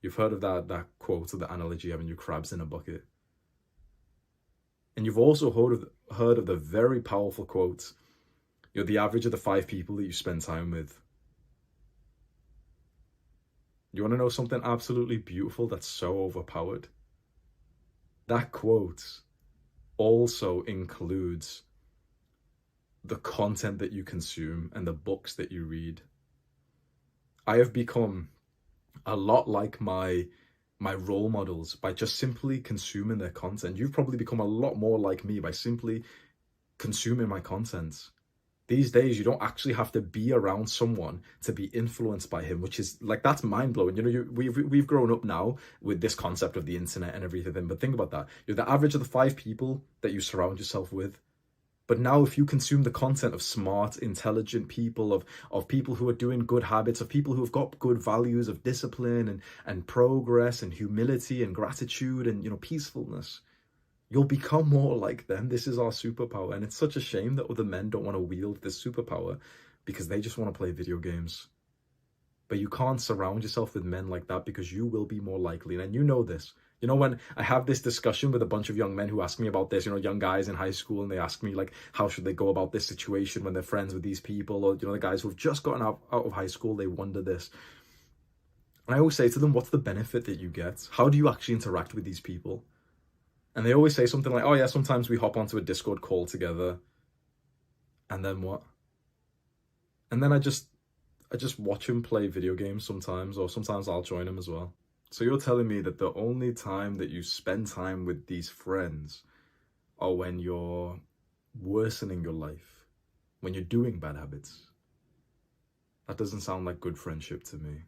You've heard of that quote or the analogy having your crabs in a bucket. And you've also heard of the very powerful quote, you're the average of the 5 people that you spend time with. You want to know something absolutely beautiful that's so overpowered? That quote also includes the content that you consume and the books that you read. I have become a lot like my role models by just simply consuming their content. You've probably become a lot more like me by simply consuming my content. These days, you don't actually have to be around someone to be influenced by him, which is like, that's mind blowing. You know, we've grown up now with this concept of the internet and everything. But think about that. You're the average of the 5 people that you surround yourself with. But now if you consume the content of smart, intelligent people, of people who are doing good habits, of people who have got good values of discipline and progress and humility and gratitude and, you know, peacefulness, you'll become more like them. This is our superpower. And it's such a shame that other men don't want to wield this superpower because they just want to play video games. But you can't surround yourself with men like that because you will be more likely. And you know this. You know, when I have this discussion with a bunch of young men who ask me about this, you know, young guys in high school, and they ask me, like, how should they go about this situation when they're friends with these people? Or, you know, the guys who've just gotten out of high school, they wonder this. And I always say to them, what's the benefit that you get? How do you actually interact with these people? And they always say something like, oh yeah, sometimes we hop onto a Discord call together. And then what? And then I just watch him play video games sometimes, or sometimes I'll join him as well. So you're telling me that the only time that you spend time with these friends are when you're worsening your life, when you're doing bad habits? That doesn't sound like good friendship to me.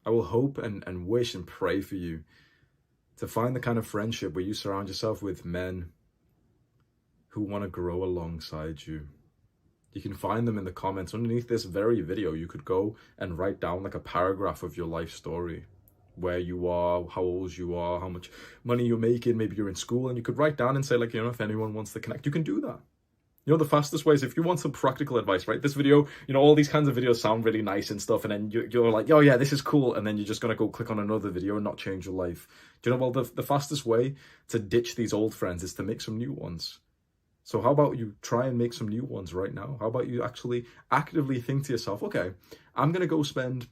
I will hope and wish and pray for you to find the kind of friendship where you surround yourself with men who want to grow alongside you. You can find them in the comments underneath this very video. You could go and write down like a paragraph of your life story, where you are, how old you are, how much money you're making, maybe you're in school, and you could write down and say, like, you know, if anyone wants to connect, you can do that. You know, the fastest ways, if you want some practical advice, right? This video, you know, all these kinds of videos sound really nice and stuff, and then you're like, oh yeah, this is cool, and then you're just going to go click on another video and not change your life. Do you know, well, the fastest way to ditch these old friends is to make some new ones. So how about you try and make some new ones right now? How about you actually actively think to yourself, okay, I'm going to go spend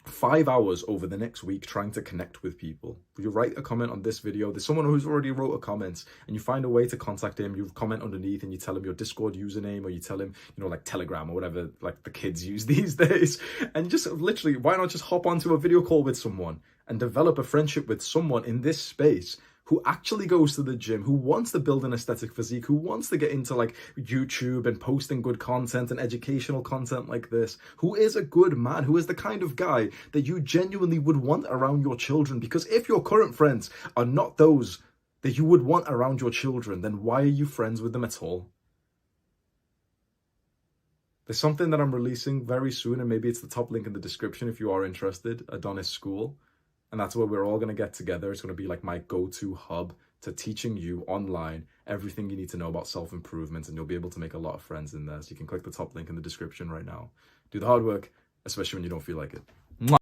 5 hours over the next week trying to connect with people. You write a comment on this video. There's someone who's already wrote a comment, and you find a way to contact him. You comment underneath and you tell him your Discord username, or you tell him, you know, like Telegram or whatever, like the kids use these days. And just literally, why not just hop onto a video call with someone and develop a friendship with someone in this space who actually goes to the gym, who wants to build an aesthetic physique, who wants to get into like YouTube and posting good content and educational content like this, who is a good man, who is the kind of guy that you genuinely would want around your children. Because if your current friends are not those that you would want around your children, then why are you friends with them at all? There's something that I'm releasing very soon, and maybe it's the top link in the description if you are interested, Adonis School. And that's where we're all going to get together. It's going to be like my go-to hub to teaching you online everything you need to know about self-improvement, and you'll be able to make a lot of friends in there. So you can click the top link in the description right now. Do the hard work, especially when you don't feel like it.